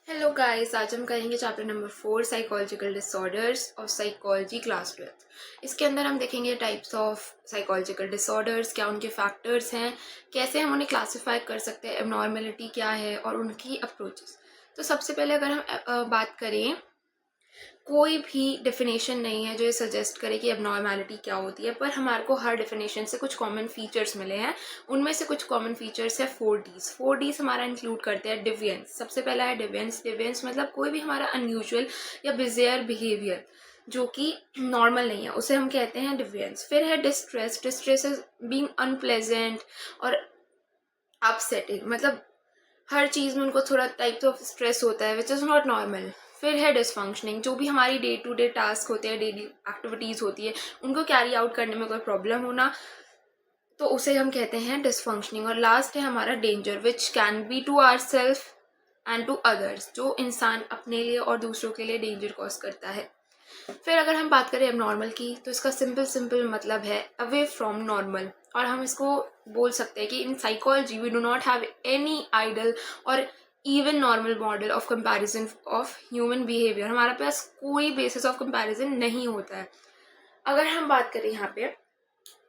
Hello guys, आज हम करेंगे चैप्टर नंबर 4 साइकोलॉजिकल डिसऑर्डर्स और साइकोलॉजी क्लास 12। इसके अंदर हम देखेंगे टाइप्स ऑफ साइकोलॉजिकल डिसऑर्डर्स, क्या उनके फैक्टर्स हैं, कैसे हम उन्हें क्लासिफाई कर सकते हैं, एबनॉर्मेलिटी क्या है और उनकी अप्रोचेस। तो सबसे पहले अगर हम बात करें, कोई भी डेफिनेशन नहीं है जो ये सजेस्ट करे कि एबनॉर्मैलिटी क्या होती है, पर हमारे को हर डेफिनेशन से कुछ कॉमन फीचर्स मिले हैं। उनमें से कुछ कॉमन फीचर्स है 4Ds। 4Ds हमारा इंक्लूड करते हैं डिवियंस। सबसे पहला है डिवियंस। डिवियंस मतलब कोई भी हमारा अनयूजुअल या बिजेयर बिहेवियर जो कि नॉर्मल नहीं है, उसे हम कहते हैं डिवियंस। फिर है distress. Distress is being unpleasant और अपसेटिंग, मतलब हर चीज़ में उनको थोड़ा टाइप ऑफ स्ट्रेस होता है विच इज़ नॉट नॉर्मल। फिर है डिसफंक्शनिंग, जो भी हमारी डे टू डे टास्क होते हैं, डेली एक्टिविटीज़ होती है, उनको कैरी आउट करने में कोई प्रॉब्लम होना, तो उसे हम कहते हैं डिसफंक्शनिंग। और लास्ट है हमारा danger which can be to our self and to others, जो इंसान अपने लिए और दूसरों के लिए डेंजर कॉज करता है। फिर अगर हम बात करें एबनॉर्मल की, तो इसका सिंपल मतलब है अवे फ्रॉम नॉर्मल। और हम इसको बोल सकते हैं कि in psychology we do not have any ideal और even normal model of comparison of human behaviour. हमारे पास कोई बेसिस ऑफ कंपैरिजन नहीं होता है। अगर हम बात करें यहाँ पे,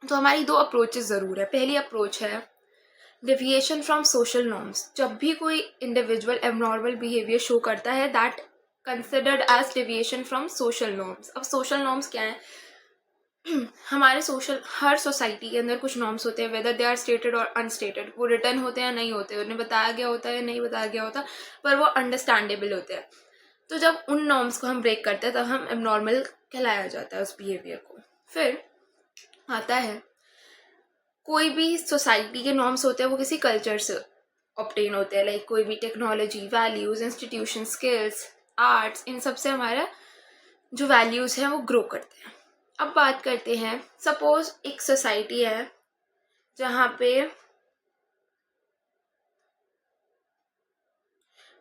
तो हमारी दो अप्रोचेस ज़रूर है। पहली अप्रोच है डेविएशन फ्रॉम सोशल नॉर्म्स। जब भी कोई इंडिविजुअल एबनॉर्मल बिहेवियर शो करता है, that considered as deviation from social norms. अब सोशल नॉर्म्स क्या है? हमारे हर सोसाइटी के अंदर कुछ नॉर्म्स होते हैं, वेदर दे आर स्टेटेड और अनस्टेटेड। वो रिटर्न होते हैं या नहीं होते, उन्हें बताया गया होता है या नहीं बताया गया होता, पर वो अंडरस्टैंडेबल होते हैं। तो जब उन नॉर्म्स को हम ब्रेक करते हैं, तब हम एबनॉर्मल कहलाया जाता है उस बिहेवियर को। फिर आता है, कोई भी सोसाइटी के नॉर्म्स होते हैं वो किसी कल्चर से ऑब्टेन होते हैं, लाइक कोई भी technology, values, institution, skills, arts, इन सब से हमारा जो वैल्यूज हैं वो ग्रो करते हैं। अब बात करते हैं, सपोज एक सोसाइटी है जहाँ पे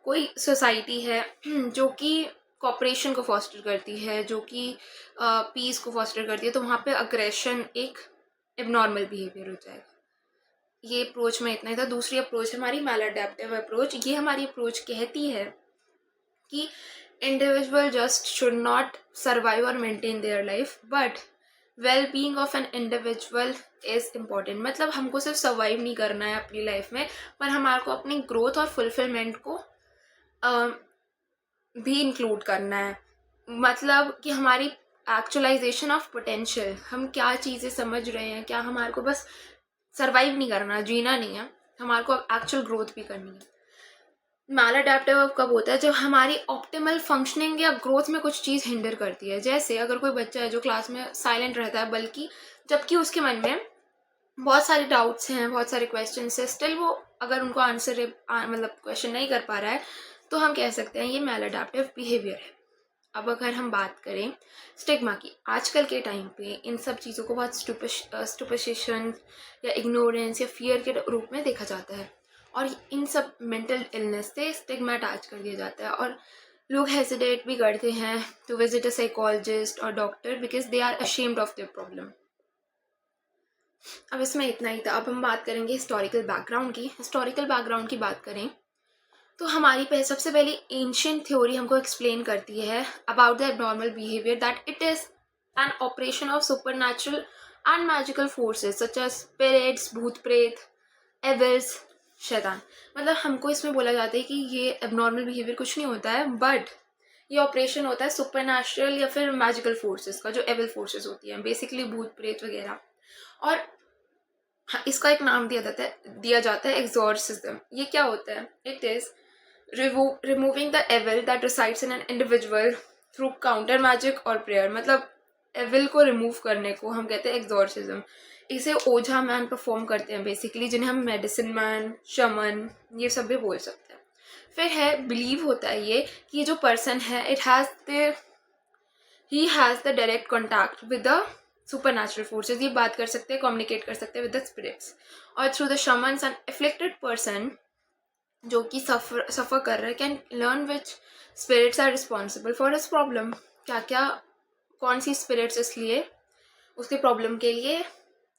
कोई सोसाइटी है जो कि कॉपरेशन को फॉस्टर करती है, जो कि पीस को फॉस्टर करती है, तो वहाँ पे अग्रेशन एक एबनॉर्मल बिहेवियर हो जाएगा। ये अप्रोच में इतना ही था। दूसरी अप्रोच है हमारी मैलअडैप्टिव अप्रोच। ये हमारी अप्रोच कहती है कि individual just should not survive और maintain their life, but well being of an individual is important. मतलब हमको सिर्फ सर्वाइव नहीं करना है अपनी लाइफ में, पर हमारे को अपनी ग्रोथ और फुलफिलमेंट को भी इंक्लूड करना है। मतलब कि हमारी एक्चुअलाइजेशन ऑफ पोटेंशियल, हम क्या चीज़ें समझ रहे हैं, क्या हमारे को बस सर्वाइव नहीं करना, जीना नहीं है, हमारे को एक्चुअल ग्रोथ भी करनी है। मैलअडैप्टिव कब होता है? जब हमारी ऑप्टिमल फंक्शनिंग या ग्रोथ में कुछ चीज़ हिंडर करती है। जैसे अगर कोई बच्चा है जो क्लास में साइलेंट रहता है, बल्कि जबकि उसके मन में बहुत सारे डाउट्स हैं, बहुत सारे क्वेश्चन है, स्टिल वो अगर उनको आंसर मतलब क्वेश्चन नहीं कर पा रहा है, तो हम कह सकते हैं ये मैलअडैप्टिव बिहेवियर है। अब अगर हम बात करें स्टिग्मा की, आजकल के टाइम पे इन सब चीज़ों को बहुत स्टुपिशिशन या इग्नोरेंस या फियर के रूप में देखा जाता है, और इन सब मेंटल इलनेस से स्टिग्मा अटैच कर दिया जाता है, और लोग हेजिटेट भी करते हैं टू विजिट अ साइकोलॉजिस्ट और doctor because they are ashamed of their problem. अब इसमें इतना ही था। अब हम बात करेंगे हिस्टोरिकल बैकग्राउंड की। हिस्टोरिकल बैकग्राउंड की बात करें तो हमारी सबसे पहली एंशियंट थ्योरी हमको एक्सप्लेन करती है about the abnormal behaviour, that it is an operation of supernatural and magical forces such as spirits, भूत प्रेत, एविल्स, शैतान। मतलब हमको इसमें बोला जाता है कि ये एबनॉर्मल बिहेवियर कुछ नहीं होता है, बट ये ऑपरेशन होता है सुपरनैचुरल या फिर मैजिकल फोर्सेस का, जो एविल फोर्सेस होती हैं, बेसिकली भूत प्रेत वगैरह। और हाँ, इसका एक नाम दिया जाता है एक्सॉर्सिज्म। ये क्या होता है? It is removing the evil that resides in an individual through counter magic और prayer। मतलब एविल को रिमूव करने को हम कहते हैं एक्सॉर्सिज्म। इसे ओझा मैन परफॉर्म करते हैं बेसिकली, जिन्हें हम मेडिसिन मैन, शमन, ये सब भी बोल सकते हैं। फिर है बिलीव होता है ये कि ये जो पर्सन है he has the direct contact with the supernatural forces. ये बात कर सकते हैं, कम्युनिकेट कर सकते हैं विद द स्पिरिट्स। और through the shamans and afflicted person जो कि सफ़र कर रहा है can learn which spirits are responsible for his problem. क्या क्या, कौन सी स्पिरिट्स इसलिए उसके प्रॉब्लम के लिए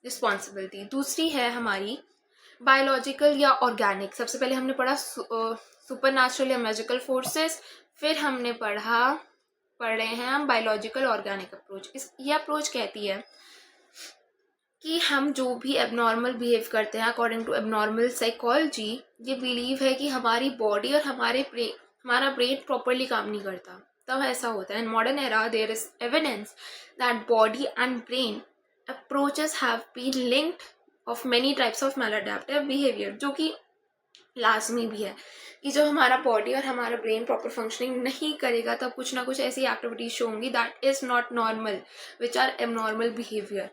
रिस्पॉन्सिबल थी। दूसरी है हमारी बायोलॉजिकल या ऑर्गेनिक। सबसे पहले हमने पढ़ा सुपरनैचुरल या मैजिकल फोर्सेस। फिर हमने पढ़ रहे हैं हम बायोलॉजिकल ऑर्गेनिक अप्रोच। ये अप्रोच कहती है कि हम जो भी एबनॉर्मल बिहेव करते हैं अकॉर्डिंग टू एबनॉर्मल साइकोलॉजी, ये बिलीव है कि हमारी बॉडी और हमारा ब्रेन प्रॉपरली काम नहीं करता, तब ऐसा होता है। In modern era there is evidence that body and brain approaches have been linked of many types of maladaptive behaviour, जो कि लाजमी भी है कि जब हमारा बॉडी और हमारा ब्रेन प्रॉपर फंक्शनिंग नहीं करेगा तब कुछ ना कुछ ऐसी एक्टिविटीज शो होंगी that is not normal, which are abnormal behaviour.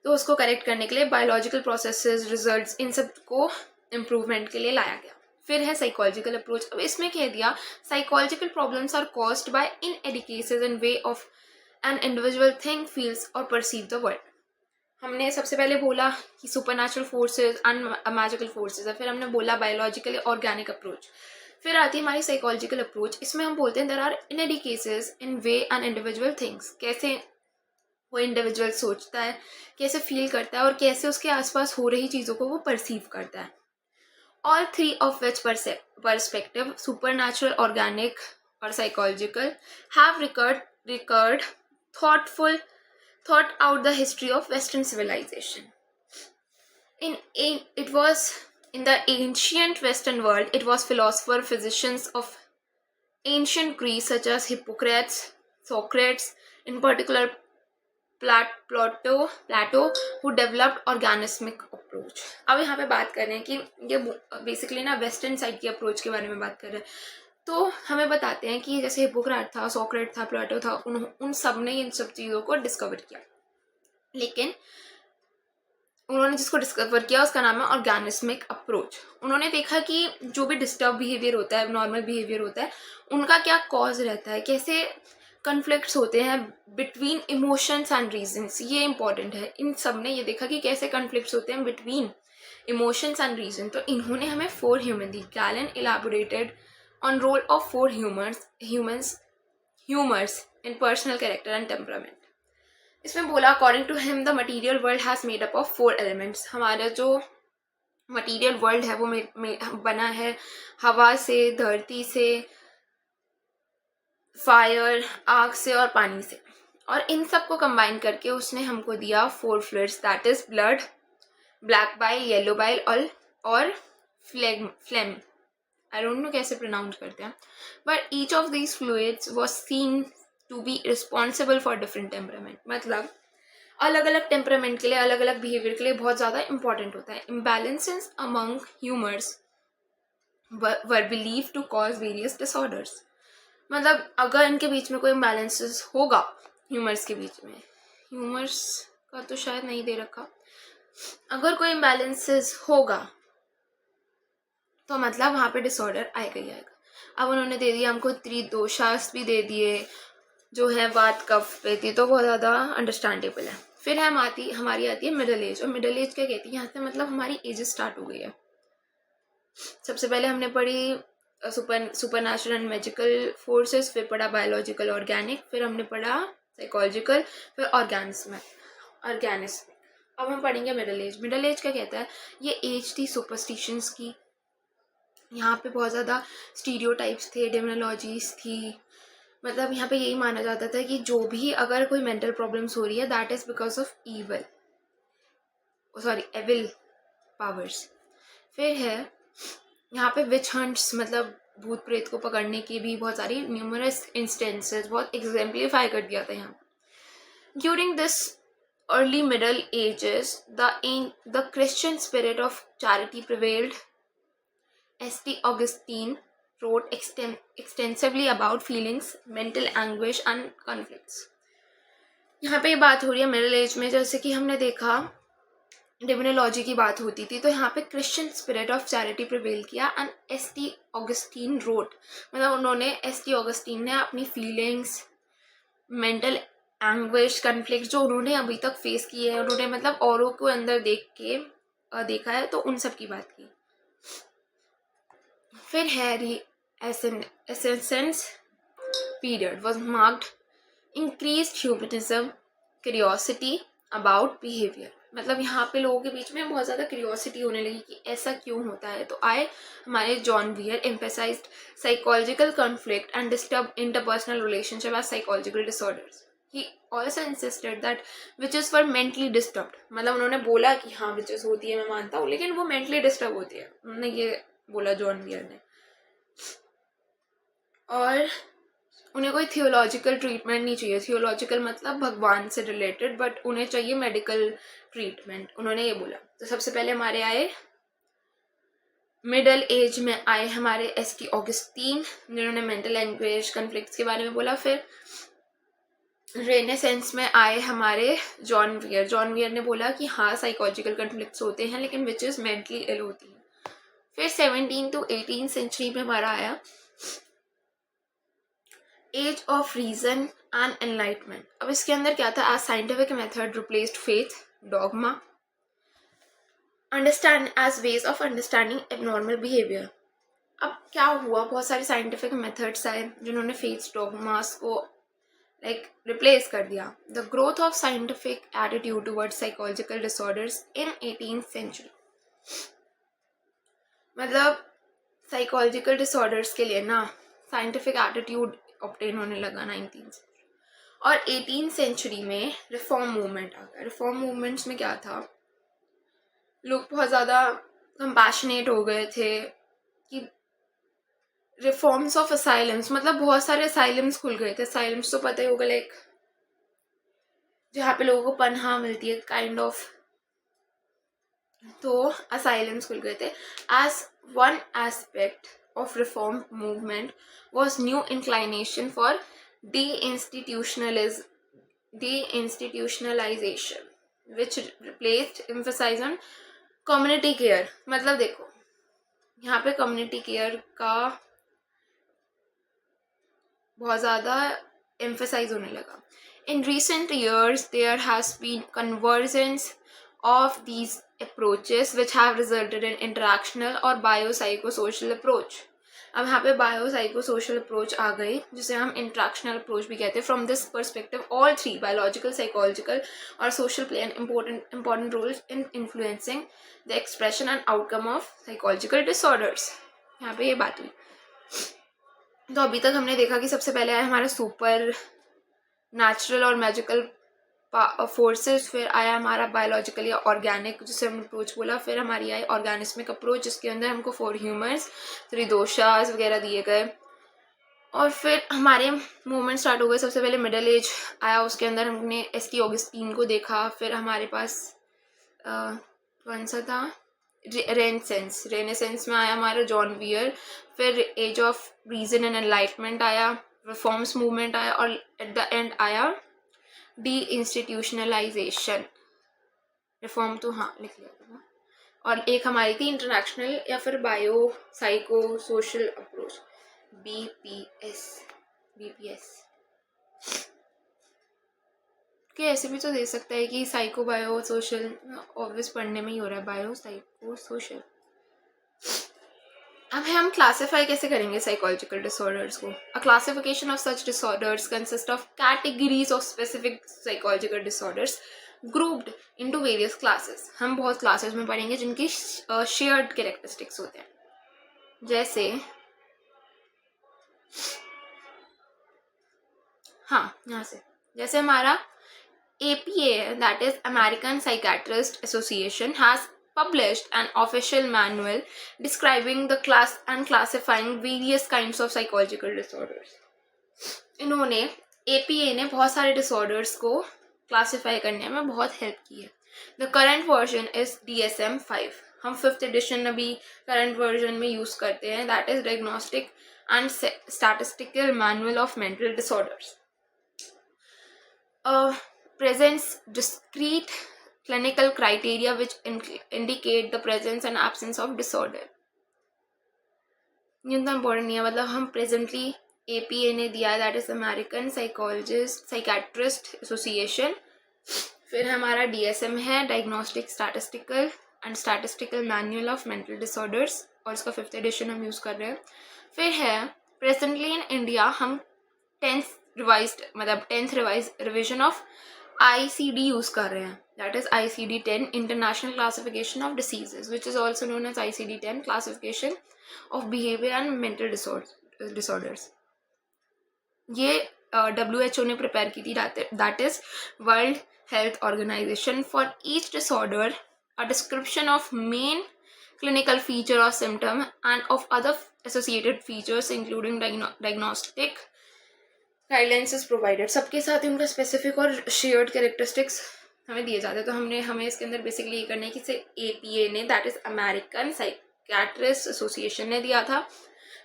तो उसको करेक्ट करने के लिए बायोलॉजिकल प्रोसेसेस, रिजल्ट्स, इन सब को इम्प्रूवमेंट के लिए लाया गया। फिर है साइकोलॉजिकल अप्रोच। अब इसमें कह दिया psychological problems are caused by inadequacies in way of an individual think, feels और परसीव द वर्ल्ड। हमने सबसे पहले बोला कि supernatural forces and magical forces है, फिर हमने बोला बायोलॉजिकल ऑर्गेनिक अप्रोच, फिर आती है हमारी साइकोलॉजिकल अप्रोच। इसमें हम बोलते हैं there are inadequacies in way an individual things, कैसे वो इंडिविजुअल सोचता है, कैसे फील करता है और कैसे उसके आसपास हो रही चीज़ों को वो परसीव करता है। All three of which perspective, supernatural, organic और psychological, have recurred thoughtful thought out the history of Western civilization. It was in the ancient Western world, it was philosophers, physicians of ancient Greece such as Hippocrates, Socrates, in particular Plato, who developed organismic approach. अब यहाँ पे बात कर रहे हैं कि ये basically ना वेस्टर्न साइड की अप्रोच के बारे में बात कर रहे हैं। तो हमें बताते हैं कि जैसे हिपोक्रेट था, सोक्रेट था, प्लेटो था, उन सब ने इन सब चीज़ों को डिस्कवर किया, लेकिन उन्होंने जिसको डिस्कवर किया उसका नाम है ऑर्गेनिस्मिक अप्रोच। उन्होंने देखा कि जो भी डिस्टर्ब बिहेवियर होता है, नॉर्मल बिहेवियर होता है, उनका क्या कॉज रहता है, कैसे कन्फ्लिक्ट्स होते हैं बिटवीन इमोशंस एंड रीजंस। ये इंपॉर्टेंट है। इन सब ने ये देखा कि कैसे कन्फ्लिक्ट्स होते हैं बिटवीन इमोशंस एंड रीजन। तो इन्होंने हमें 4 human the. Gallon elaborated on role of 4 humors in personal character and temperament. इसमें बोला according to him the material world has made up of 4 elements. हमारा जो मटीरियल वर्ल्ड है वो बना है हवा से, धरती से, फायर, आग से और पानी से, और इन सब को कंबाइन करके उसने हमको दिया 4 fluids, that is blood, black bile, yellow bile और फ्लेम। I don't know कैसे प्रोनाउंस करते हैं, but each of these fluids was seen to be responsible for different temperament. मतलब अलग अलग टेम्परामेंट के लिए, अलग अलग बिहेवियर के लिए बहुत ज़्यादा इंपॉर्टेंट होता है। imbalances among humors were believed to cause various disorders. मतलब अगर इनके बीच में कोई imbalances होगा, ह्यूमर्स के बीच में, ह्यूमर्स का तो शायद नहीं दे रखा, अगर कोई imbalances होगा तो मतलब वहाँ पे डिसऑर्डर आएगा ही आएगा। अब उन्होंने दे दिया हमको त्रिदोषास भी दे दिए, जो है वात कफ पे थी, तो बहुत ज़्यादा अंडरस्टैंडेबल है। फिर हमारी आती है मिडिल एज। और मिडिल एज क्या कहती है, यहाँ से मतलब हमारी एज स्टार्ट हो गई है। सबसे पहले हमने पढ़ी सुपरनैचुरल एंड मैजिकल फोर्सेस, फिर पढ़ा बायोलॉजिकल ऑर्गेनिक, फिर हमने पढ़ा साइकोलॉजिकल, फिर ऑर्गेनिस्मिक। अब हम पढ़ेंगे मिडिल एज। मिडिल एज क्या कहता है, ये एज थी सुपरस्टिशंस की। यहाँ पे बहुत ज़्यादा स्टीरियोटाइप्स थे, डेमोनोलॉजीज थी। मतलब यहाँ पे यही माना जाता था कि जो भी अगर कोई मेंटल प्रॉब्लम्स हो रही है that is because of evil powers. फिर है यहाँ पे विच हंट्स, मतलब भूत प्रेत को पकड़ने की भी बहुत सारी न्यूमरस इंस्टेंसेस बहुत एग्जाम्पलीफाई कर दिया था यहाँ। During this early middle edges the Christian spirit of charity prevailed. S.T. Augustine wrote extensively about feelings, mental anguish and conflicts. यहाँ पे बात हो रही है मिडिल एज में, जैसे कि हमने देखा डेमोनोलॉजी की बात होती थी, तो यहाँ पे Christian spirit of charity prevail किया एंड S.T. Augustine wrote, मतलब उन्होंने S.T. Augustine ने अपनी फीलिंग्स, मेंटल एंग्विश, कन्फ्लिक्ट जो उन्होंने अभी तक फेस किए हैं, उन्होंने मतलब औरों को अंदर देखा है, तो उन सब की बात की। फिर हैरी एसेंसेंस period was marked increased humanism, curiosity about behavior. मतलब यहाँ पे लोगों के बीच में बहुत ज़्यादा क्यूरियोसिटी होने लगी कि ऐसा क्यों होता है। तो आए हमारे John Weyer emphasised psychological conflict and disturb interpersonal relationship as psychological disorders. He also insisted that witches were mentally disturbed. मतलब उन्होंने बोला कि हाँ विचेस होती है, मैं मानता हूँ, लेकिन वो मेंटली डिस्टर्ब होती है, उन्होंने ये बोला जॉन वियर ने। और उन्हें कोई थियोलॉजिकल ट्रीटमेंट नहीं चाहिए। थियोलॉजिकल मतलब भगवान से रिलेटेड, बट उन्हें चाहिए मेडिकल ट्रीटमेंट, उन्होंने ये बोला। तो सबसे पहले हमारे आए मिडल एज में आए हमारे एस.टी. ऑगस्टीन, जिन्होंने मेंटल लैंग्वेज कन्फ्लिक्ट्स के बारे में बोला। फिर रेनेसेंस में आए हमारे जॉन वियर। जॉन वियर ने बोला कि हाँ साइकोलॉजिकल कन्फ्लिक्ट्स होते हैं, लेकिन विच इज़ मेंटली इल होती है। फिर 17 to 18 सेंचुरी में हमारा आया age of reason and enlightenment. अब इसके अंदर क्या था? As scientific method replaced faith, dogma, understand as ways of understanding abnormal behaviour. अब क्या हुआ? बहुत सारे साइंटिफिक मेथड्स आए जिन्होंने फेथ, डॉगमास को रिप्लेस कर दिया। The growth of scientific attitude towards psychological disorders in 18th century. मतलब साइकोलॉजिकल डिसऑर्डर्स के लिए ना साइंटिफिक एटीट्यूड ऑब्टेन होने लगा 19th सेंचुरी। और 18th सेंचुरी में रिफॉर्म मूवमेंट आ गया। रिफॉर्म मूवमेंट्स में क्या था? लोग बहुत ज़्यादा कंपैशनेट हो गए थे कि रिफॉर्म्स ऑफ असाइलम्स, मतलब बहुत सारे असाइलम्स खुल गए थे। असाइलम्स तो पता ही होगा, जहाँ पे लोगों को पनाह मिलती है काइंड ऑफ। तो असाइलम्स खुल गए थे। As one aspect of reform movement was new inclination for deinstitutionalization, which replaced emphasis on community care। मतलब देखो यहाँ पे कम्युनिटी केयर का बहुत ज़्यादा emphasize होने लगा। In recent years there has been convergence of these approaches which have resulted in interactional और biopsychosocial approach। अब यहाँ पे बायोसाइकोसोशल अप्रोच आ गई, जिसे हम इंट्रैक्शनल अप्रोच भी कहते हैं। From this perspective all three, biological, psychological और social, play an important role in influencing the expression and outcome of psychological disorders. यहाँ पे ये बात हुई। तो अभी तक हमने देखा कि सबसे पहले आया हमारा सुपर नेचुरल और मैजिकल फोर्सेस, फिर आया हमारा बायोलॉजिकल या ऑर्गेनिक जिसे हमने अप्रोच बोला, फिर हमारी आई ऑर्गेनिस्मिक अप्रोच जिसके अंदर हमको 4 ह्यूमर्स, 3 दोषास वगैरह दिए गए। और फिर हमारे मूवमेंट स्टार्ट हो गए। सबसे पहले मिडल एज आया, उसके अंदर हमने एस.टी. ऑगस्टीन को देखा। फिर हमारे पास कौन सा था? रेनेसेंस में आया हमारा जॉन वियर। फिर age of reason and enlightenment आया, रिफॉर्म्स मूवमेंट आया, और एट द एंड आया डी इंस्टीट्यूशनलाइजेशन। रिफॉर्म तो हाँ लिख लिया था। और एक हमारी थी इंटरनेशनल या फिर bio psycho social approach, BPS. कि ऐसे भी तो दे सकता है कि साइको बायो सोशल, ऑब्वियस पढ़ने में ही हो रहा है, बायो साइको सोशल। अब हम क्लासिफाई कैसे करेंगे साइकोलॉजिकल डिसऑर्डर्स को? अ classification of such disorders consist of categories of specific psychological disorders grouped into various classes. हम बहुत क्लासेस में पढ़ेंगे जिनकी शेयर्ड कैरेक्टरिस्टिक्स होते हैं। जैसे यहाँ से जैसे हमारा APA, that is American Psychiatrist Association, has published an official manual describing the class and classifying various kinds of psychological disorders. इन्होंने APA ने बहुत सारे disorders को classify करने में बहुत help की है। The current version is DSM-5। हम 5th edition अभी current version में use करते हैं, that is Diagnostic and Statistical Manual of Mental Disorders। Presents discrete clinical criteria which indicate the presence and absence of disorder। ये तो important नहीं है, मतलब हम प्रेजेंटली APA ने दिया है, that is American psychiatrist association. फिर हमारा DSM है, diagnostic statistical and statistical manual of mental disorders, और इसका 5th एडिशन हम यूज़ कर रहे हैं। फिर है प्रेजेंटली इन इंडिया हम 10th revise revision of ICD use कर रहे हैं। that is ICD-10 International Classification of Diseases, which is also known as ICD-10 Classification of Behavior and Mental Disorders. ये WHO ने प्रिपेयर की थी, that is World Health Organization. For each disorder a description of main clinical feature or symptom and of other associated features including diagnostic guidelines is provided. सबके साथ ही उनका specific और shared characteristics हमें दिए जाते हैं. तो हमें इसके अंदर बेसिकली ये करना है कि इसे APA ने, that is American psychiatrist association ने दिया था.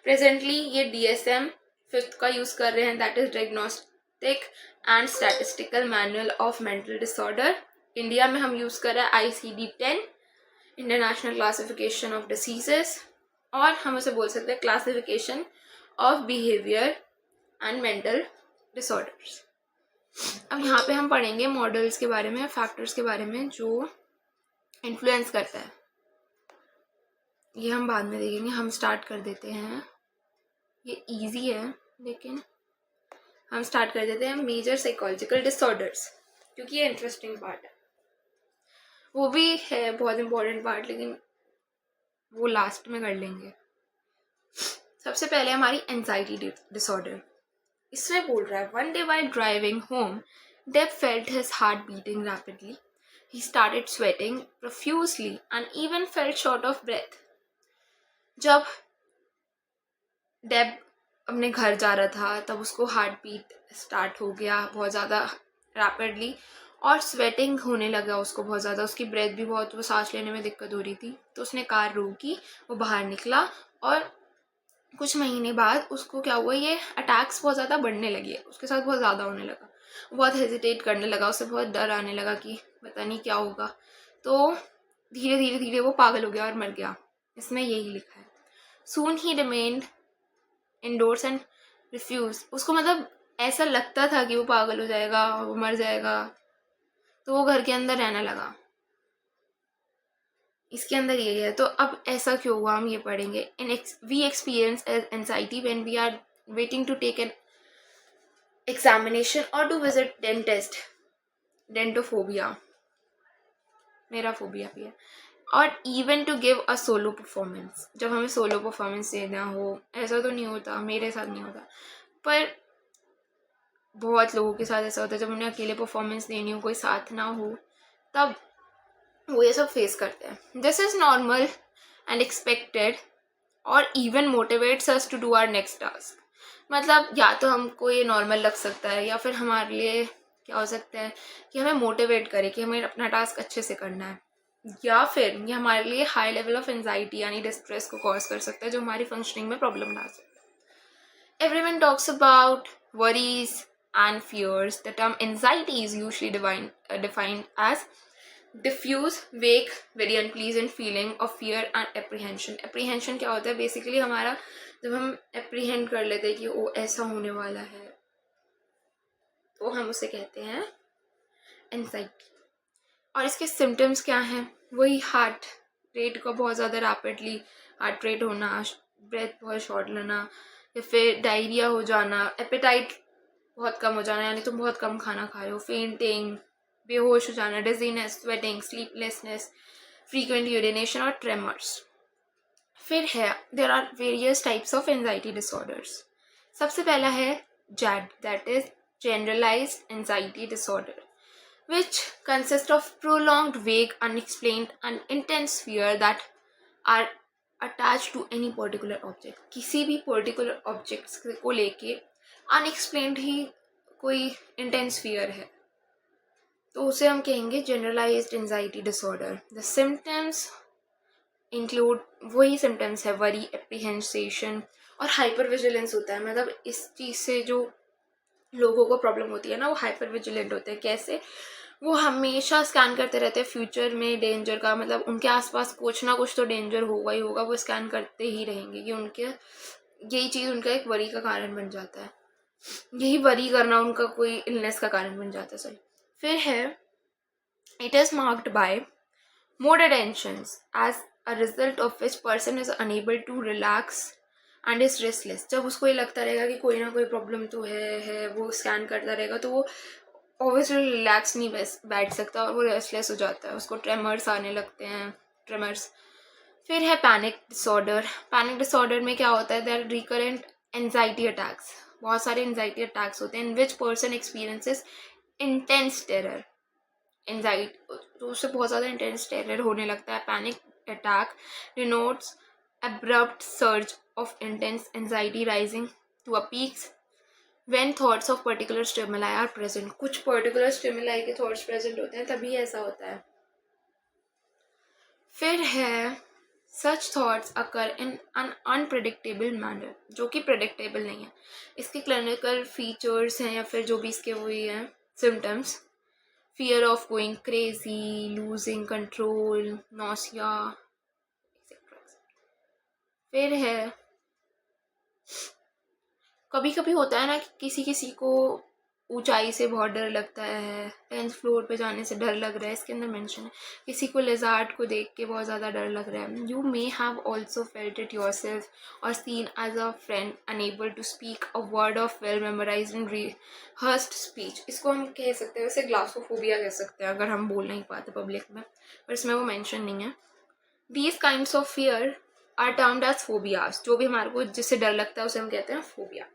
प्रेजेंटली ये DSM 5th का यूज़ कर रहे हैं, that is diagnostic and statistical manual of mental disorder. India में हम यूज़ कर रहे हैं ICD-10 international classification of diseases, और हम उसे बोल सकते हैं classification of behaviour and mental disorders. अब यहाँ पे हम पढ़ेंगे मॉडल्स के बारे में, फैक्टर्स के बारे में जो इन्फ्लुएंस करता है. ये हम बाद में देखेंगे. हम स्टार्ट कर देते हैं. ये इजी है लेकिन हम स्टार्ट कर देते हैं मेजर साइकोलॉजिकल डिसऑर्डर्स, क्योंकि ये इंटरेस्टिंग पार्ट है. वो भी है बहुत इंपॉर्टेंट पार्ट, लेकिन वो लास्ट में कर लेंगे. सबसे पहले हमारी एंजाइटी डिसऑर्डर. इसमें बोल रहा है, one day while driving home Deb felt his heart beating rapidly. He started sweating profusely and even felt short of breath. जब डेब अपने घर जा रहा था तब उसको हार्ट बीट स्टार्ट हो गया बहुत ज़्यादा रैपिडली, और स्वेटिंग होने लगा उसको बहुत ज़्यादा. उसकी ब्रेथ भी बहुत, वो सांस लेने में दिक्कत हो रही थी. तो उसने कार रोकी, वो बाहर निकला, और कुछ महीने बाद उसको क्या हुआ, ये अटैक्स बहुत ज़्यादा बढ़ने लगे, उसके साथ बहुत ज़्यादा होने लगा. बहुत हेजिटेट करने लगा, उसे बहुत डर आने लगा कि पता नहीं क्या होगा. तो धीरे धीरे धीरे वो पागल हो गया और मर गया. इसमें यही लिखा है. Soon he remained indoors and refuse. उसको मतलब ऐसा लगता था कि वो पागल हो जाएगा, वो मर जाएगा, तो वो घर के अंदर रहने लगा. इसके अंदर यही है. तो अब ऐसा क्यों हुआ हम ये पढ़ेंगे. We experience anxiety when we are waiting to take an examination और टू विजिट डेंटिस्ट. डेंटोफोबिया, मेरा फोबिया भी है. और even to give a solo performance, जब हमें सोलो परफॉर्मेंस देना हो. ऐसा तो नहीं होता, मेरे साथ नहीं होता, पर बहुत लोगों के साथ ऐसा होता है. जब उन्हें अकेले परफॉर्मेंस देनी हो, कोई साथ ना हो, तब वो ये सब फेस करते हैं. This is normal and expected और even motivates us to do our next task. मतलब या तो हमको ये नॉर्मल लग सकता है, या फिर हमारे लिए क्या हो सकता है कि हमें मोटिवेट करे कि हमें अपना टास्क अच्छे से करना है, या फिर ये हमारे लिए हाई लेवल ऑफ एंजाइटी यानी डिस्ट्रेस को कॉज कर सकता है, जो हमारी फंक्शनिंग में प्रॉब्लम ला सकता है. Everyone talks about worries and fears. The term anxiety is usually defined as diffuse, vague, very unpleasant feeling of fear and apprehension. Apprehension क्या होता है बेसिकली हमारा, जब हम apprehend कर लेते हैं कि वो ऐसा होने वाला है, तो हम उसे कहते हैं anxiety. और इसके सिम्टम्स क्या हैं, वही हार्ट रेट का बहुत ज़्यादा रैपिडली हार्ट रेट होना, ब्रेथ बहुत शॉर्ट लेना, या फिर डायरिया हो जाना, एपेटाइट बहुत कम हो जाना, यानी तुम बहुत कम खाना खा रहे हो, फेंटिंग, बेहोश हो जाना, dizziness, sweating, sleeplessness, frequent urination और ट्रेमर्स. फिर है there are various types of anxiety disorders. सबसे पहला है JAD, that is generalised anxiety disorder, which consist of prolonged, vague, unexplained and intense fear that are attached to any particular object. किसी भी particular objects को लेके unexplained ही कोई intense fear है, तो उसे हम कहेंगे generalised anxiety disorder. The symptoms include, वही सिम्टम्स है, वरी, एप्रीहेंसेशन और हाइपर विजिलेंस होता है. मतलब इस चीज़ से जो लोगों को प्रॉब्लम होती है ना, वो हाइपर विजिलेंट होते हैं. कैसे, वो हमेशा स्कैन करते रहते हैं फ्यूचर में डेंजर का. मतलब उनके आसपास कुछ ना कुछ तो डेंजर होगा ही होगा, वो स्कैन करते ही रहेंगे कि उनके यही चीज़ उनका एक वरी का कारण बन जाता है. यही वरी करना उनका कोई इलनेस का कारण बन जाता है. सॉरी. फिर है it is marked by mode tensions as a result of which person is unable to relax and is restless. जब उसको ये लगता रहेगा कि कोई ना कोई प्रॉब्लम तो है, वो स्कैन करता रहेगा, तो वो ऑब्वियसली रिलैक्स नहीं बैठ सकता और वो रेस्टलेस हो जाता है, उसको ट्रेमर्स आने लगते हैं, ट्रेमर्स। फिर है पैनिक डिसऑर्डर। पैनिक डिसऑर्डर में क्या होता है, देयर रिकरेंट एंजाइटी अटैक्स, बहुत सारे एंजाइटी अटैक्स होते हैं in which person experiences intense terror. Anxiety तो उससे बहुत ज़्यादा इंटेंस टेरर होने लगता है। Panic attack denotes abrupt surge of intense anxiety rising to a peaks when thoughts of particular stimuli are present। कुछ पर्टिकुलर stimuli के थॉट्स प्रेजेंट होते हैं तभी ऐसा होता है। फिर है सच थॉट्स अकर इन अन अनप्रिडिक्टेबल मैनर, जो कि प्रिडिक्टेबल नहीं है। इसके क्लिनिकल फीचर्स हैं या फिर जो भी इसके वही हैं symptoms, fear of going crazy, losing control, nausea etcetera. फिर है कभी कभी होता है ना कि किसी किसी को ऊंचाई से बहुत डर लगता है, 10th फ्लोर पे जाने से डर लग रहा है, इसके अंदर मेंशन है। किसी को लिजार्ड को देख के बहुत ज़्यादा डर लग रहा है। You may have also felt it yourself और seen as a friend unable to speak a word of well memorize in rehearsed speech. इसको हम कह सकते हैं वैसे ग्लासोफोबिया कह सकते हैं अगर हम बोल नहीं पाते पब्लिक में, पर इसमें वो मेंशन नहीं है। These kinds of fear are termed as phobias. जो भी हमारे को जिससे डर लगता है उसे हम कहते हैं फोबिया।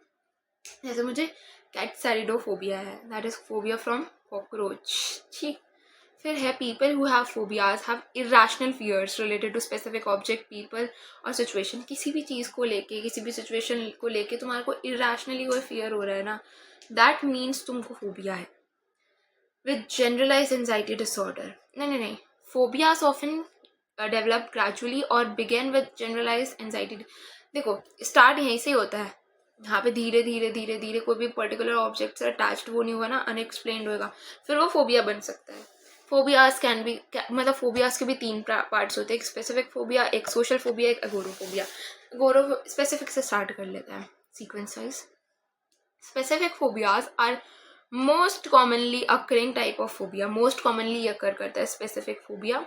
जैसे मुझे कैटसेरिडोफोबिया है, that is phobia from cockroach. ठीक। फिर है people who have phobias have irrational fears related to specific object, people और सिचुएशन। किसी भी चीज़ को लेके, किसी भी सिचुएशन को लेके तुम्हारे को इरेशनली कोई फियर हो रहा है ना, दैट मीन्स तुमको फोबिया है। विद जनरलाइज एंजाइटी डिसऑर्डर, नहीं, फोबियाज ऑफन डेवलप ग्रेजुअली और बिगेन विद जनरलाइज एंजाइटी। देखो स्टार्ट यहीं से ही होता है, यहाँ पे धीरे धीरे धीरे धीरे कोई भी पर्टिकुलर ऑब्जेक्ट से अटैच्ड वो नहीं होगा ना, अनएक्सप्लेन्ड होगा, फिर वो फोबिया बन सकता है। फोबियाज कैन बी, मतलब फोबियाज के भी 3 पार्ट्स होते हैं, एक स्पेसिफिक फोबिया, एक सोशल फोबिया, एक अगोरोफोबिया। अगोरो स्पेसिफिक से स्टार्ट कर लेते हैं sequence wise. Specific phobias are most commonly occurring type of phobia, most commonly occur करता है स्पेसिफिक फोबिया।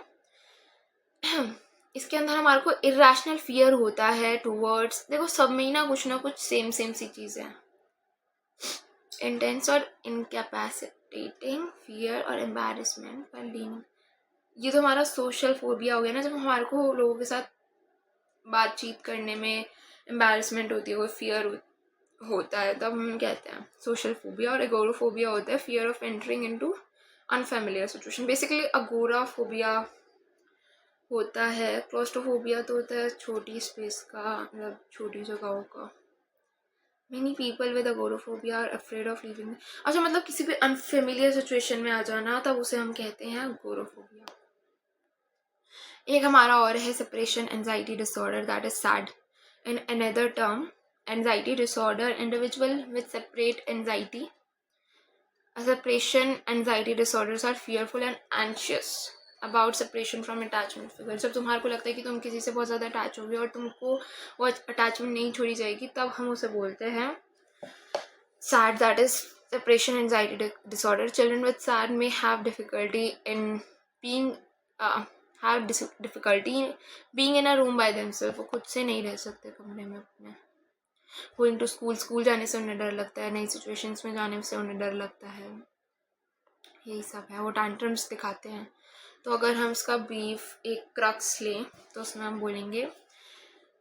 इसके अंदर हमारे को इरेशनल फियर होता है टूवर्ड्स, देखो सब में ही ना कुछ सेम सी चीज़ें हैं। इंटेंस और इनकैपेसिटेटिंग फियर और एम्बैरेसमेंट पर लीनिंग, ये तो हमारा सोशल फोबिया हो गया ना, जब हमारे को लोगों के साथ बातचीत करने में एम्बैरेसमेंट होती है, कोई फियर होता है, तब हम कहते हैं सोशल फोबिया। और एगोरोफोबिया होता है fear of entering into unfamiliar situation. Basically agoraphobia होता है, क्लॉस्ट्रोफोबिया तो होता है छोटी स्पेस का, मतलब छोटी जगहों का। Many people with agoraphobia are afraid of leaving। अच्छा, मतलब किसी भी अनफेमिलियर सिचुएशन में आ जाना, तब उसे हम कहते हैं agoraphobia। एक हमारा और है separation anxiety disorder, that is SAD. In another term anxiety disorder, individual with separate anxiety separation anxiety disorders are fearful and anxious about separation from attachment figure. जब तुम्हारे को लगता है कि तुम किसी से बहुत ज़्यादा अटैच हो गए और तुमको वो अटैचमेंट नहीं छोड़ी जाएगी, तब हम उसे बोलते हैं SAD, that is separation anxiety disorder. Children with SAD may have difficulty in being have difficulty being in a room by themself. वो खुद से नहीं रह सकते कमरे में अपने। गोइंग टू स्कूल जाने से उन्हें डर लगता है, नई सिचुएशंस में जाने से उन्हें डर लगता है, यही सब है। वो टैंट्रम्स दिखाते हैं। तो अगर हम इसका ब्रीफ एक क्रक्स लें तो उसमें हम बोलेंगे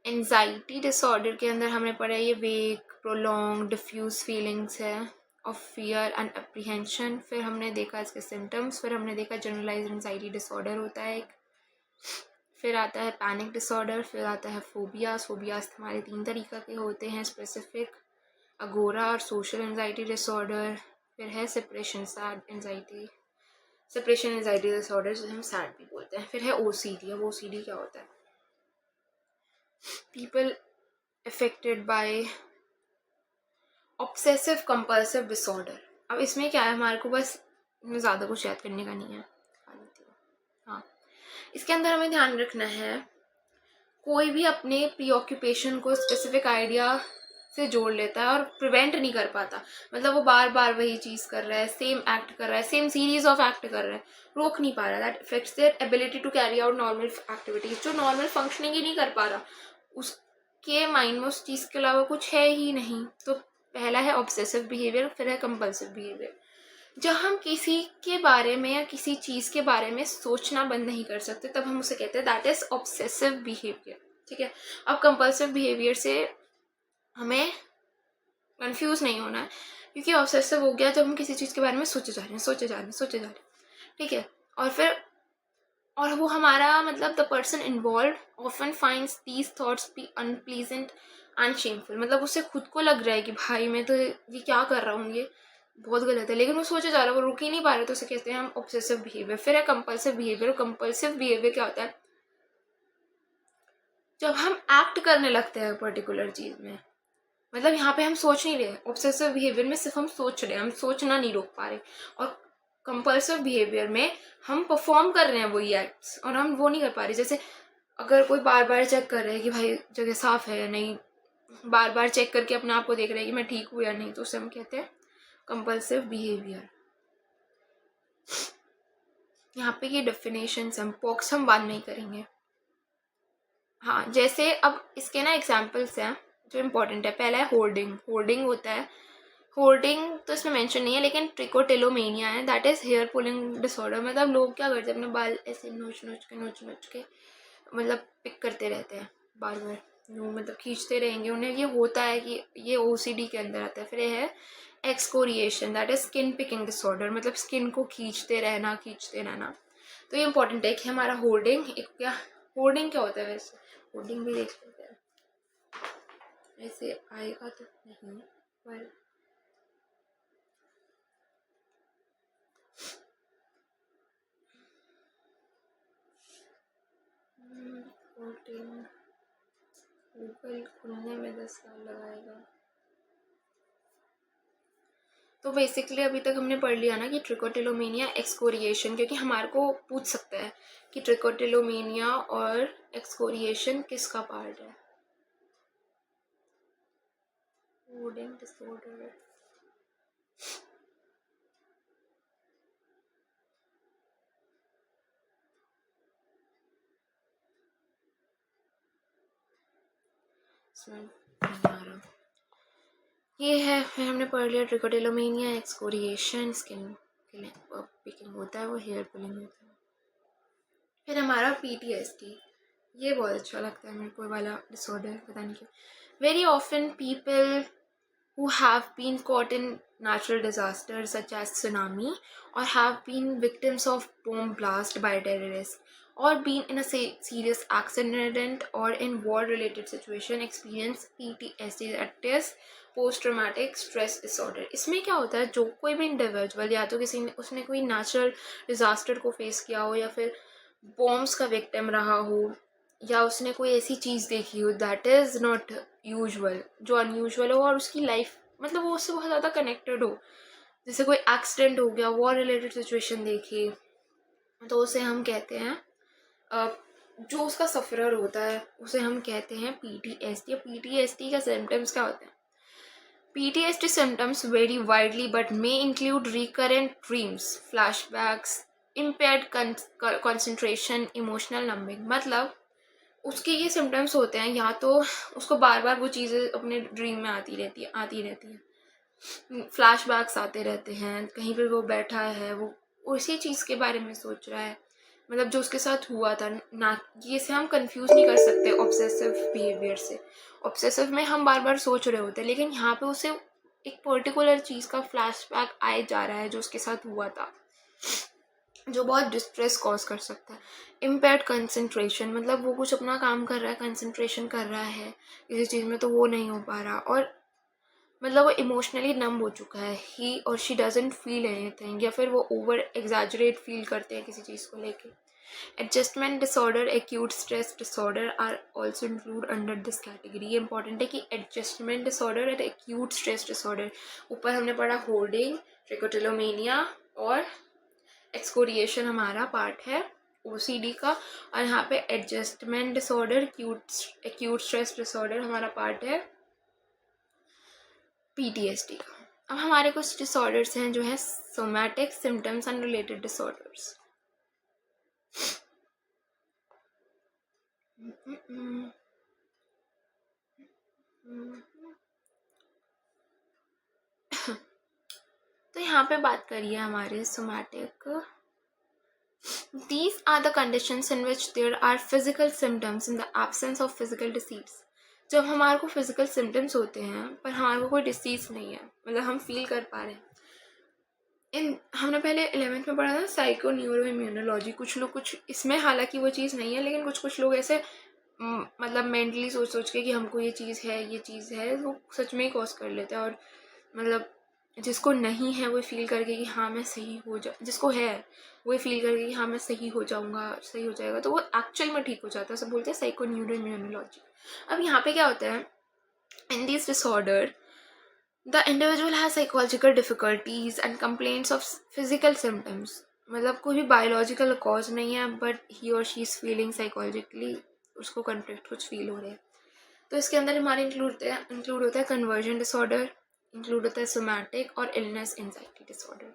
एंजाइटी डिसऑर्डर के अंदर हमने पढ़ा ये वेग, प्रोलॉन्ग, डिफ्यूज फीलिंग्स है ऑफ फियर एंड अप्रीहेंशन। फिर हमने देखा इसके सिम्टम्स, फिर हमने देखा जनरलाइज एंजाइटी डिसऑर्डर होता है एक, फिर आता है पैनिक डिसऑर्डर, फिर आता है फोबियाज। फोबियाज हमारे 3 तरीक़ा के होते हैं, स्पेसिफिक, अगोरा और सोशल एंजाइटी डिसऑर्डर। फिर है separation sad anxiety, separation anxiety disorder जिसे हम सैड भी बोलते हैं। फिर है ओसीडी। अब ओसीडी क्या होता है? People affected by obsessive compulsive disorder. अब इसमें क्या है, हमारे को बस ज़्यादा कुछ याद करने का नहीं है। हाँ, इसके अंदर हमें ध्यान रखना है, कोई भी अपने प्रीऑक्यूपेशन को स्पेसिफिक आइडिया से जोड़ लेता है और प्रिवेंट नहीं कर पाता। मतलब वो बार बार वही चीज़ कर रहा है, सेम एक्ट कर रहा है, सेम सीरीज ऑफ एक्ट कर रहा है, रोक नहीं पा रहा। That affects their ability to carry out normal activities. जो नॉर्मल फंक्शनिंग ही नहीं कर पा रहा, उसके माइंड में उस चीज़ के अलावा कुछ है ही नहीं। तो पहला है ऑब्सेसिव बिहेवियर, फिर है कंपल्सिव बिहेवियर। जब हम किसी के बारे में या किसी चीज़ के बारे में सोचना बंद नहीं कर सकते तब हम उसे कहते हैं दैट इज़ ऑब्सेसिव बिहेवियर। ठीक है, अब कंपल्सिव बिहेवियर से हमें कंफ्यूज नहीं होना है, क्योंकि ऑब्सेसिव हो गया जब हम किसी चीज़ के बारे में सोचे जा रहे हैं, सोचे जा रहे हैं, सोचे जा रहे हैं। ठीक है, और फिर और वो हमारा मतलब the person involve often finds these thoughts be unpleasant and shameful. मतलब उसे खुद को लग रहा है कि भाई मैं तो ये क्या कर रहा हूँ, ये बहुत गलत है, लेकिन वो सोचे जा रहा है, वो रुक ही नहीं पा रहे, तो उसे कहते हैं हम ऑब्सेसिव बिहेवियर। फिर है कंपल्सिव बिहेवियर। कंपल्सिव बिहेवियर क्या होता है? जब हम एक्ट करने लगते हैं पर्टिकुलर चीज़ में, मतलब यहाँ पे हम सोच नहीं रहे। ऑब्सेसिव बिहेवियर में सिर्फ हम सोच रहे हैं, हम सोचना नहीं रोक पा रहे। और कंपल्सिव बिहेवियर में हम परफॉर्म कर रहे हैं वही एक्ट्स और हम वो नहीं कर पा रहे। जैसे अगर कोई बार बार चेक कर रहा है कि भाई जगह साफ है या नहीं, बार बार चेक करके अपने आप को देख रहे हैं कि मैं ठीक हूँ या नहीं, तो उसे हम कहते हैं कंपल्सिव बिहेवियर। यहाँ पे ये डेफिनेशन हम पॉक्स हम बाद में ही करेंगे। हाँ, जैसे अब इसके ना एग्जाम्पल्स हैं जो इम्पोर्टेंट है। पहला है होर्डिंग। होर्डिंग होता है, होर्डिंग तो इसमें मेंशन नहीं है, लेकिन ट्रिकोटिलोमेनिया है, that is here pulling disorder. मतलब लोग क्या करते हैं, अपने बाल ऐसे नोच के मतलब पिक करते रहते हैं बार बार, यूँ मतलब खींचते रहेंगे। उन्हें ये होता है कि ये ओसीडी के अंदर आता है। फिर ये है excoriation, that is skin picking disorder, मतलब स्किन को खींचते रहना। तो ये इंपॉर्टेंट है कि हमारा होर्डिंग एक क्या, होर्डिंग क्या होता है वैसे, होर्डिंग भी देख लेते हैं। ऐसे आएगा तो नहीं, पर होर्डिंग गूगल खुलने में 10 साल लगाएगा। तो बेसिकली अभी तक हमने पढ़ लिया ना कि ट्रिकोटिलोमेनिया, एक्सकोरिएशन, क्योंकि हमारे को पूछ सकता है कि ट्रिकोटिलोमेनिया और एक्सकोरिएशन किसका पार्ट है। होर्डिंग डिसऑर्डर, ये है। फिर हमने पढ़ लिया ट्रिकोटिलोमेनिया, एक्सकोरिएशन, स्किन पिकिंग होता है, वो हेयर पुलिंग होता है। फिर हमारा पीटीएसडी, ये बहुत अच्छा लगता है मेरे को वाला डिसऑर्डर, पता नहीं क्यों। Very often people who have been caught in natural disasters such as tsunami or have been victims of bomb blast by terrorists or been in a serious accident or in war related situation experience PTSD, that is post traumatic stress disorder। इसमें क्या होता है, जो कोई भी individual या तो किसी ने उसने कोई नेचुरल डिजास्टर को फेस किया हो या फिर बॉम्ब्स का विक्टिम रहा हो या उसने कोई ऐसी चीज़ देखी हो दैट इज़ नॉट यूजुअल, जो अनयूजुअल हो और उसकी लाइफ मतलब वो उससे बहुत ज़्यादा कनेक्टेड हो, जैसे कोई एक्सीडेंट हो गया, वॉर रिलेटेड सिचुएशन देखी, तो उसे हम कहते हैं जो उसका सफरर होता है उसे हम कहते हैं पीटीएसडी। पीटीएसडी का सिम्टम्स क्या होते हैं? PTSD symptoms vary widely but may include recurrent dreams, flashbacks, impaired concentration, emotional numbing। मतलब उसके ये सिम्टम्स होते हैं, या तो उसको बार बार वो चीज़ें अपने ड्रीम में आती रहती हैं, फ्लैशबैक्स आते रहते हैं, कहीं पर वो बैठा है, वो उसी चीज़ के बारे में सोच रहा है, मतलब जो उसके साथ हुआ था ना। ये से हम कंफ्यूज नहीं कर सकते ऑब्सेसिव बिहेवियर से। ऑब्सेसिव में हम बार बार सोच रहे होते हैं, लेकिन यहाँ पे उसे एक पर्टिकुलर चीज़ का फ्लैशबैक आए जा रहा है जो उसके साथ हुआ था, जो बहुत डिस्ट्रेस कॉज कर सकता है। इम्पेयर्ड कंसंट्रेशन, मतलब वो कुछ अपना काम कर रहा है, कंसंट्रेशन कर रहा है किसी चीज़ में, तो वो नहीं हो पा रहा, और मतलब वो इमोशनली नम हो चुका है, ही और शी डजंट फील एनीथिंग, या फिर वो ओवर एग्जैजरेट फील करते हैं किसी चीज़ को लेके। Adjustment disorder, acute stress disorder are also include under this category. ये इंपॉर्टेंट है कि एडजस्टमेंट डिसऑर्डर और एक्यूट स्ट्रेस डिसऑर्डर, ऊपर हमने पढ़ा होर्डिंग, ट्रिकोटिलोमेनिया और एक्सकोरिएशन हमारा पार्ट है ओसीडी का, और यहाँ पे adjustment disorder, acute stress disorder हमारा पार्ट है पीटीएसडी का। अब हमारे कुछ डिसऑर्डर्स हैं जो है somatic symptoms and related disorders. तो तो यहाँ पे बात करिए हमारे somatic. These are the conditions in which there are physical symptoms in the absence of physical disease. जब हमारे को फिजिकल सिम्टम्स होते हैं पर हमारे को कोई डिसीज नहीं है, मतलब हम फील कर पा रहे हैं। हमने पहले 11th में पढ़ा था साइको न्यूरो इम्यूनोलॉजी। कुछ लोग कुछ इसमें, हालांकि वो चीज़ नहीं है, लेकिन कुछ लोग ऐसे मतलब मेंटली सोच के कि हमको ये चीज़ है, वो सच में ही कॉज कर लेते हैं। और मतलब जिसको नहीं है वो फील करके कि हाँ मैं सही हो जा, जिसको है वो फील करके कि हाँ मैं सही हो जाएगा, तो वो एक्चुअल में ठीक हो जाता है। सब बोलते हैं साइको न्यूरो इम्यूनोलॉजी। अब यहाँ पे क्या होता है, in this disorder the individual has psychological difficulties and complaints of physical symptoms. मतलब कोई भी बायोलॉजिकल कॉज नहीं है, बट ही और शी इज़ फीलिंग साइकोलॉजिकली, उसको कॉन्फ्लिक्ट कुछ फील हो रहे हैं। तो इसके अंदर हमारे इंक्लूड होता है कन्वर्जन डिसऑर्डर, इंक्लूड होता है सोमैटिक और इलनेस एंजाइटी डिसऑर्डर।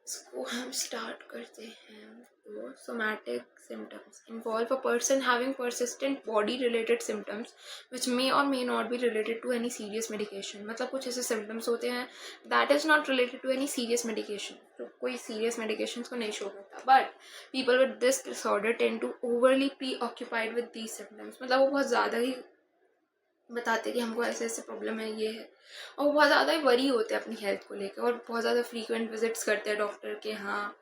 इसको हम स्टार्ट करते हैं। तो somatic symptoms involve a person having persistent body related symptoms which may or may not be related to any serious medication। मतलब कुछ ऐसे symptoms होते हैं that is not related to any serious medication, तो कोई serious medications को नहीं show करता, but people with this disorder tend to overly preoccupied with these symptoms। मतलब वो बहुत ज़्यादा ही बताते कि हमको ऐसे ऐसे प्रॉब्लम है, ये है, और वो बहुत ज़्यादा ही वरी होते हैं अपनी हेल्थ को लेकर और बहुत ज़्यादा फ्रीक्वेंट विजिट्स करते हैं डॉक्टर के यहाँ।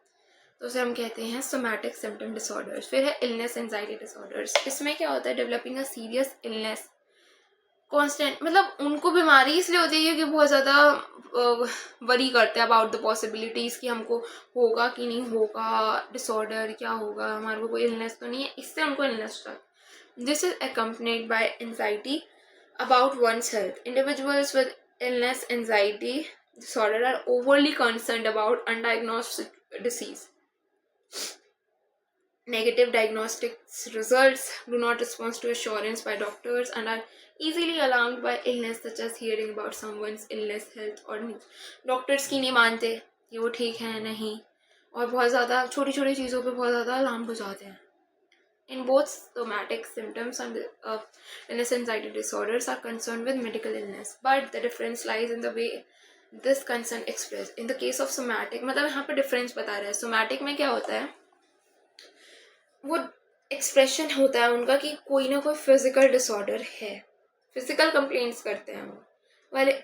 तो उसे हम कहते हैं सोमैटिक सिम्टम डिसऑर्डर्स। फिर है इलनेस एंजाइटी डिसऑर्डर्स। इसमें क्या होता है, developing a serious illness constant, मतलब उनको बीमारी इसलिए होती है क्योंकि बहुत ज़्यादा वरी करते हैं अबाउट द पॉसिबिलिटीज़ कि हमको होगा कि नहीं होगा, डिसऑर्डर क्या होगा, हमारे को कोई इलनेस तो नहीं है, इससे हमको इलनेस होता है। This is accompanied by anxiety about one's health. Individuals with illness anxiety disorder are overly concerned about undiagnosed disease. Negative diagnostics results do not respond to assurance by doctors and are easily alarmed by illness such as hearing about someone's illness, health or news. Doctors की नहीं मानते कि वो ठीक है नहीं, और बहुत ज़्यादा छोटी छोटी चीज़ों पे बहुत ज़्यादा अलार्म हो जाते हैं। In both somatic symptoms and illness anxiety disorders are concerned with medical illness, but the difference lies in the way this concern expressed. In the case of somatic, मतलब यहाँ पे डिफरेंस बता रहा है। सोमैटिक में क्या होता है, वो एक्सप्रेशन होता है उनका कि कोई ना कोई फिजिकल डिसऑर्डर है, फिजिकल कंप्लेंट्स करते हैं वो, वाले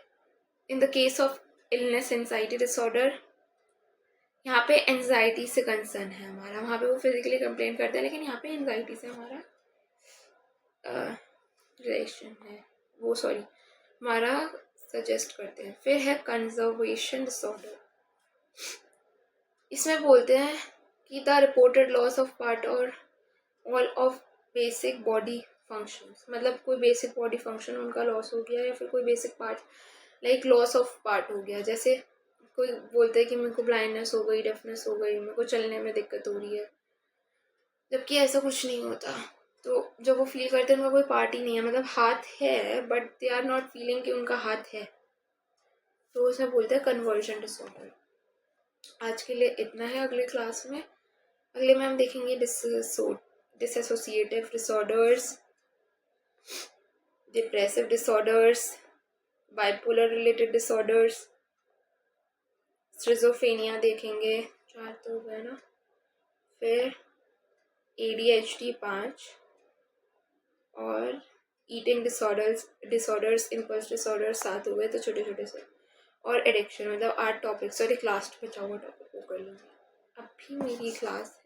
in the case of illness anxiety disorder यहाँ पे एंजाइटी से कंसर्न है हमारा, वहाँ पे वो फिजिकली कंप्लेन करते हैं, लेकिन यहाँ पे एंजाइटी से हमारा रिलेशन है, वो सॉरी हमारा सजेस्ट करते हैं। फिर है कंजर्वेशन डिसऑर्डर। इसमें बोलते हैं कि the reported loss of part और all of basic body functions, मतलब कोई बेसिक बॉडी फंक्शन उनका लॉस हो गया या फिर कोई basic part like loss of part हो गया। जैसे कोई बोलता है कि मेरे को ब्लाइंडनेस हो गई, डेफनेस हो गई, मेरे को चलने में दिक्कत हो रही है, जबकि ऐसा कुछ नहीं होता। तो जब वो फील करते हैं उनका कोई पार्ट ही नहीं है, मतलब हाथ है but they are not feeling कि उनका हाथ है, तो उसे बोलते हैं कन्वर्जन डिसऑर्डर। आज के लिए इतना है। अगले में हम देखेंगे dissociative disorders, depressive disorders, bipolar related disorders, schizophrenia देखेंगे, 4 तो हो गए ना। फिर ADHD 5, और ईटिंग डिसऑर्डर्स, इम्पल्स डिसऑर्डर्स 7 हो गए, तो छोटे छोटे से, और एडिक्शन, मतलब 8 टॉपिक्स, और एक लास्ट बचा हुआ टॉपिक वो कर लेंगे। अभी मेरी क्लास